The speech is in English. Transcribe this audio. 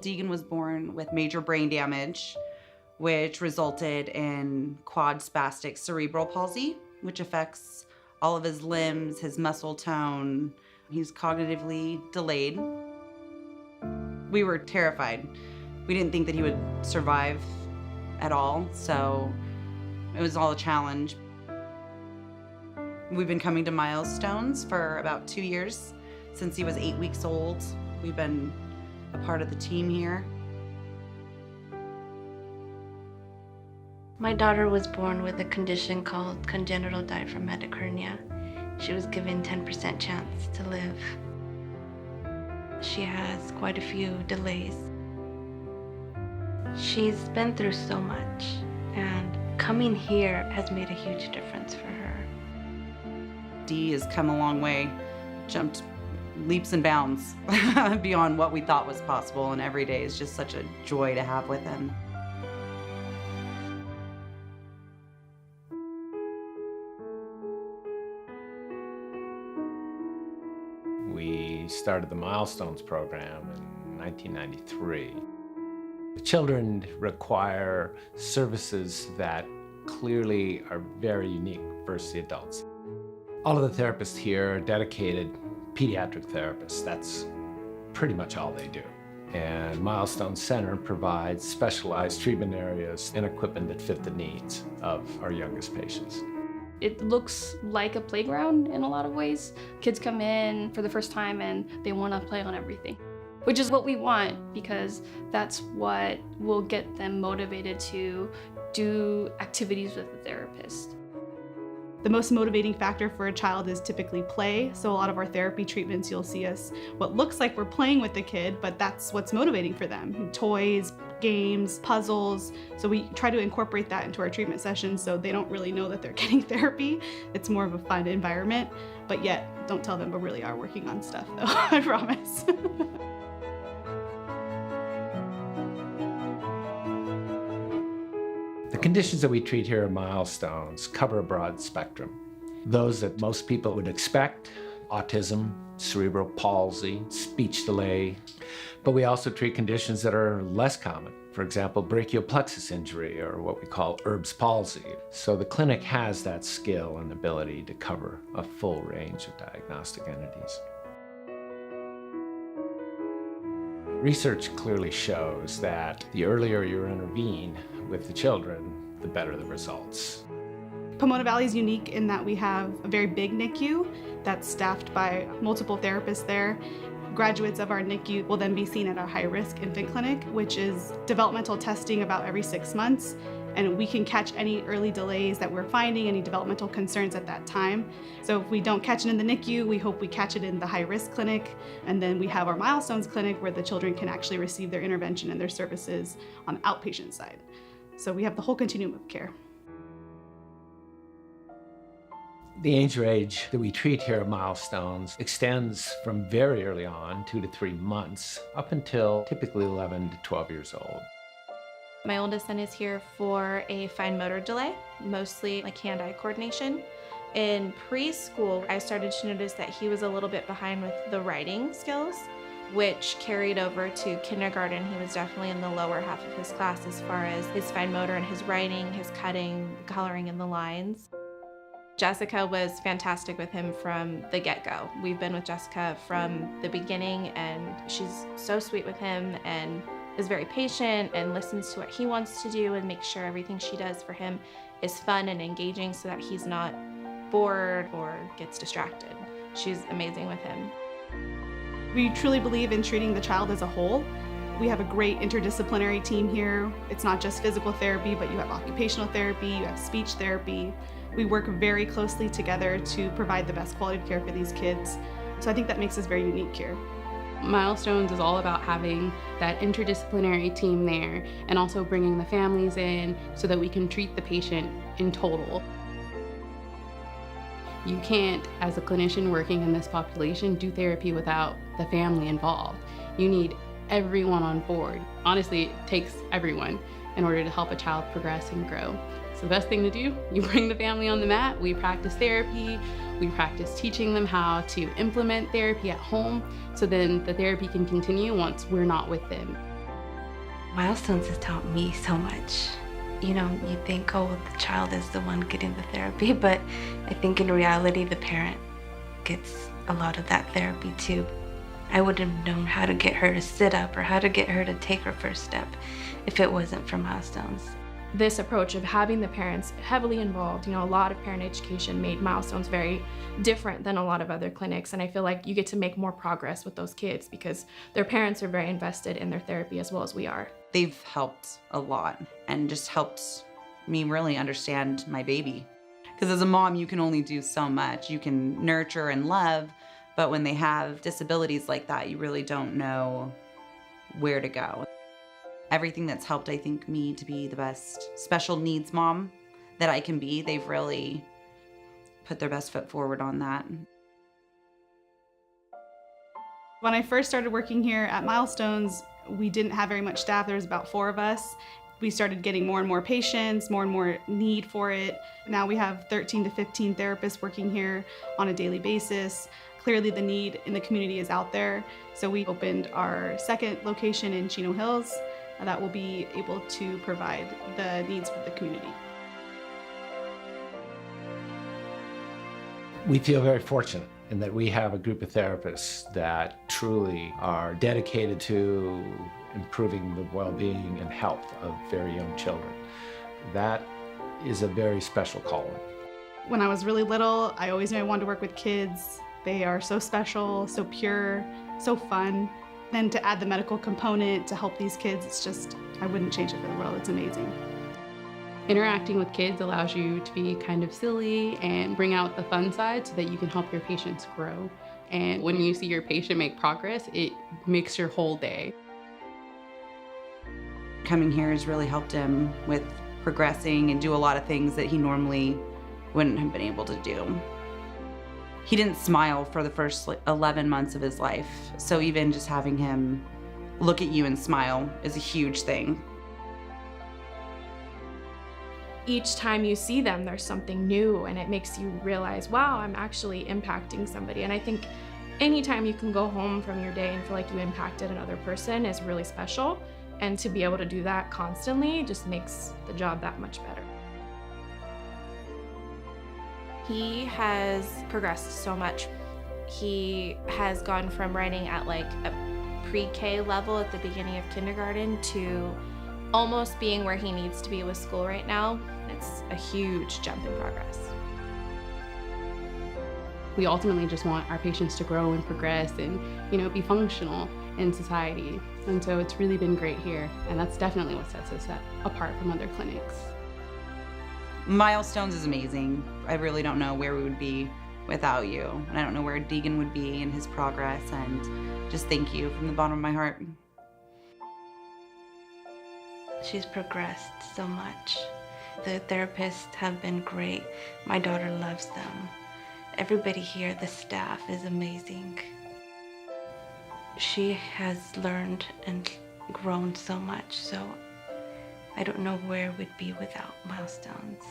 Deegan was born with major brain damage, which resulted in quad spastic cerebral palsy, which affects all of his limbs, his muscle tone. He's cognitively delayed. We were terrified. We didn't think that he would survive at all, so it was all a challenge. We've been coming to Milestones for about 2 years. Since he was 8 weeks old, we've been a part of the team here. My daughter was born with a condition called congenital diaphragmatic hernia. She was given 10% chance to live. She has quite a few delays. She's been through so much, and coming here has made a huge difference for her. Dee has come a long way, jumped leaps and bounds beyond what we thought was possible, and every day is just such a joy to have with him. We started the Milestones program in 1993. The children require services that clearly are very unique versus the adults. All of the therapists here are dedicated pediatric therapists. That's pretty much all they do. And Milestones Center provides specialized treatment areas and equipment that fit the needs of our youngest patients. It looks like a playground in a lot of ways. Kids come in for the first time and they want to play on everything, which is what we want, because that's what will get them motivated to do activities with the therapist. The most motivating factor for a child is typically play. So a lot of our therapy treatments, you'll see us, what looks like we're playing with the kid, but that's what's motivating for them. Toys, games, puzzles. So we try to incorporate that into our treatment sessions so they don't really know that they're getting therapy. It's more of a fun environment, but yet don't tell them we really are working on stuff though, I promise. The conditions that we treat here at Milestones cover a broad spectrum. Those that most people would expect: autism, cerebral palsy, speech delay. But we also treat conditions that are less common. For example, brachial plexus injury, or what we call Erb's palsy. So the clinic has that skill and ability to cover a full range of diagnostic entities. Research clearly shows that the earlier you intervene with the children, the better the results. Pomona Valley is unique in that we have a very big NICU that's staffed by multiple therapists there. Graduates of our NICU will then be seen at our high-risk infant clinic, which is developmental testing about every 6 months. And we can catch any early delays that we're finding, any developmental concerns at that time. So if we don't catch it in the NICU, we hope we catch it in the high-risk clinic. And then we have our Milestones clinic where the children can actually receive their intervention and their services on the outpatient side. So we have the whole continuum of care. The age range that we treat here at Milestones extends from very early on, 2 to 3 months, up until typically 11 to 12 years old. My oldest son is here for a fine motor delay, mostly like hand-eye coordination. In preschool, I started to notice that he was a little bit behind with the writing skills, which carried over to kindergarten. He was definitely in the lower half of his class as far as his fine motor and his writing, his cutting, coloring in the lines. Jessica was fantastic with him from the get-go. We've been with Jessica from the beginning, and she's so sweet with him and is very patient and listens to what he wants to do and makes sure everything she does for him is fun and engaging so that he's not bored or gets distracted. She's amazing with him. We truly believe in treating the child as a whole. We have a great interdisciplinary team here. It's not just physical therapy, but you have occupational therapy, you have speech therapy. We work very closely together to provide the best quality of care for these kids. So I think that makes us very unique here. Milestones is all about having that interdisciplinary team there and also bringing the families in so that we can treat the patient in total. You can't, as a clinician working in this population, do therapy without the family involved. You need everyone on board. Honestly, it takes everyone in order to help a child progress and grow. So the best thing to do, you bring the family on the mat, we practice therapy, we practice teaching them how to implement therapy at home, so then the therapy can continue once we're not with them. Milestones has taught me so much. You know, you think, oh, the child is the one getting the therapy, but I think in reality, the parent gets a lot of that therapy too. I wouldn't have known how to get her to sit up or how to get her to take her first step if it wasn't for Milestones. This approach of having the parents heavily involved, you know, a lot of parent education made Milestones very different than a lot of other clinics, and I feel like you get to make more progress with those kids because their parents are very invested in their therapy as well as we are. They've helped a lot and just helped me really understand my baby. Because as a mom, you can only do so much. You can nurture and love, but when they have disabilities like that, you really don't know where to go. Everything that's helped, I think, me to be the best special needs mom that I can be, they've really put their best foot forward on that. When I first started working here at Milestones, we didn't have very much staff. There was about 4 of us. We started getting more and more patients, more and more need for it. Now we have 13 to 15 therapists working here on a daily basis. Clearly the need in the community is out there. So we opened our second location in Chino Hills that will be able to provide the needs for the community. We feel very fortunate in that we have a group of therapists that truly are dedicated to improving the well-being and health of very young children. That is a very special calling. When I was really little, I always knew I wanted to work with kids. They are so special, so pure, so fun. Then to add the medical component to help these kids, it's just, I wouldn't change it for the world. It's amazing. Interacting with kids allows you to be kind of silly and bring out the fun side so that you can help your patients grow. And when you see your patient make progress, it makes your whole day. Coming here has really helped him with progressing and do a lot of things that he normally wouldn't have been able to do. He didn't smile for the first 11 months of his life, so even just having him look at you and smile is a huge thing. Each time you see them, there's something new, and it makes you realize, wow, I'm actually impacting somebody. And I think anytime you can go home from your day and feel like you impacted another person is really special. And to be able to do that constantly just makes the job that much better. He has progressed so much. He has gone from writing at like a pre-K level at the beginning of kindergarten to almost being where he needs to be with school right now. It's a huge jump in progress. We ultimately just want our patients to grow and progress and, you know, be functional in society. And so it's really been great here, and that's definitely what sets us apart from other clinics. Milestones is amazing. I really don't know where we would be without you. And I don't know where Deegan would be in his progress, and just thank you from the bottom of my heart. She's progressed so much. The therapists have been great. My daughter loves them. Everybody here, the staff is amazing. She has learned and grown so much, so I don't know where we'd be without Milestones.